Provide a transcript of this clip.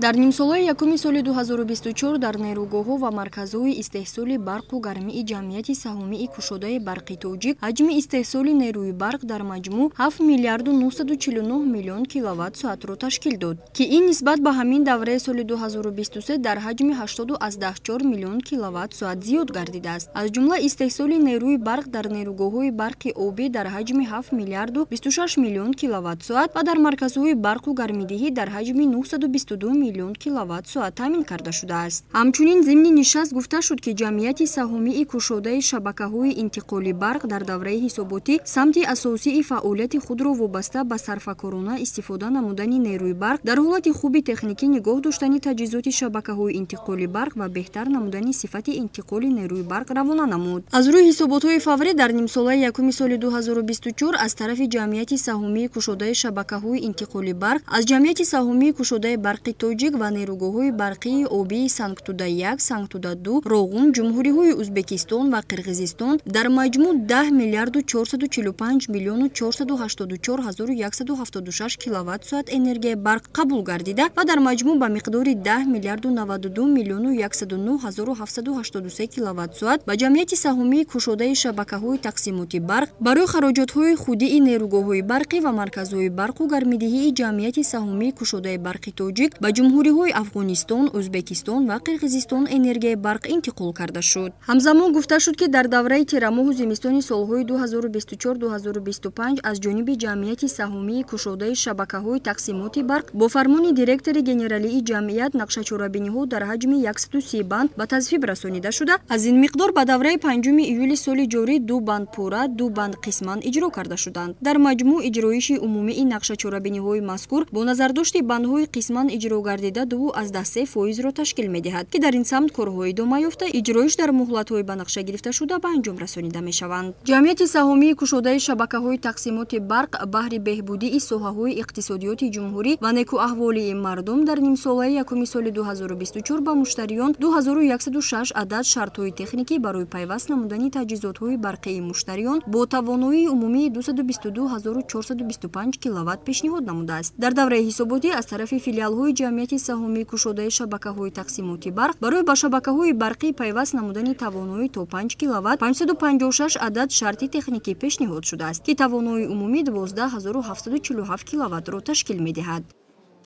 дар нимсолаи якуми соли 2024 дар нерӯгоҳҳо ва марказҳои истеҳсоли барқу гармии ҷамъияти саҳмии кушодаи барқи тоҷик ҳаҷми истеҳсоли нерӯи барқ дар маҷмӯъ 7 миллиарду 949 миллион киловатт-соатро ташкил дод, ки ин нисбат ба ҳамин давраи соли 2023 дар ҳаҷми 80,4 миллион киловатт-соат зиёд гардидааст. Аз ҷумла истеҳсоли нерӯи барқ дар нерӯгоҳҳои барқи обӣ дар ҳаҷми 7 миллиарду 26 миллион киловатт-соат ва дар марказҳои барқу гармидиҳӣ дар ҳаҷми 922 миллион киловатт-соат таъмин карда шудааст. Ҳамчунин зимни нишаст гуфта шуд, ки ҷамъияти саҳмии кушодаи шабакаҳои интиқоли барқ дар давраи ҳисоботӣ самти асосии фаъолияти худро вобаста ба сарфакорона истифода намудани нерӯи барқ, дар ҳолати хуби техникӣ нигоҳ доштани таҷҳизоти шабакаҳои интиқоли барқ ва беҳтар намудани сифати интиқоли нерӯи барқ равона намуд. Аз рӯи ҳисоботҳои фаврӣ дар нимсолаи якуми соли 2024 аз тарафи ҷамъияти саҳмии кушодаи шабакаҳои интиқоли барқ, аз ҷамъияти саҳмии кушодаи барқи тоҷик ва нерӯгоҳҳои барқии обии Сангтуда-1, Сангтуда-2, Роғун, ҷумҳуриҳои Ӯзбекистон ва Қирғизистон дар маҷмӯъ 10 миллиарду 445 миллиону 484 ҳазору 176 киловатт-соат энергияи барқ қабул гардида ва дар маҷмӯъ ба миқдори 10 миллиарду 92 миллиону 109 ҳазору 783 киловатт-соат ба ҷамъияти саҳмии кушодаи шабакаҳои тақсимоти барқ барои хароҷотҳои худии нерӯгоҳҳои барқӣ ва марказҳои барқу гармидиҳии ҷамъияти саҳмии кушодаи барқи тоҷик ба ҷумҳуриҳои Афғонистон, Ӯзбекистон ва Қирғизистон энергияи барқ интиқол карда шуд. Ҳамзамон гуфта шуд, ки дар давраи тирамоҳу зимистони солҳои 2024-2025 аз ҷониби ҷамъияти саҳмии кушодаи шабакаҳои тақсимоти барқ бо фармони директори генералии ҷамъият нақшачорабиниҳо дар ҳаҷми 130 банд ба тазвиб расонида шуда, аз ин миқдор ба давраи 5 июли соли ҷорӣ 2 банд пурра, 2 банд қисман иҷро карда шуданд. Дар маҷмӯъ иҷроиши умумии нақшачорабиниҳои мазкур бо назардошти бандҳои қисман иҷро гардида 2,3% ташкил медиҳад, ки дар ин самт корҳо идома ёфта, иҷроиш дар муҳлатҳои ба нақша гирифта шуда ба анҷом расонида мешаванд. ҷамъияти саҳмии кушодаи шабакаҳои тақсимоти барқ баҳри беҳбудии соҳаҳои иқтисодиёти ҷумҳурӣ ва некуаҳволии мардум дар нимсолаи якуми соли 2024 ба муштариён 2106 адад шартҳои техникӣ барои пайваст намудани таҷҳизотҳои барқии муштариён бо тавоноии умумии 222425 киловатт пешниҳод намудааст. Дар давраи ҳисоботӣ аз тарафи филиалҳои ҷамъияти саҳмии кушодаи шабакаҳои тақсимоти барқ барои ба шабакаҳои барқӣ пайваст намудани тавонои то 5 киловатт 556 адад шарти техникӣ пешниҳод шудааст, ки тавонои умумӣ 12747 киловаттро ташкил медиҳад.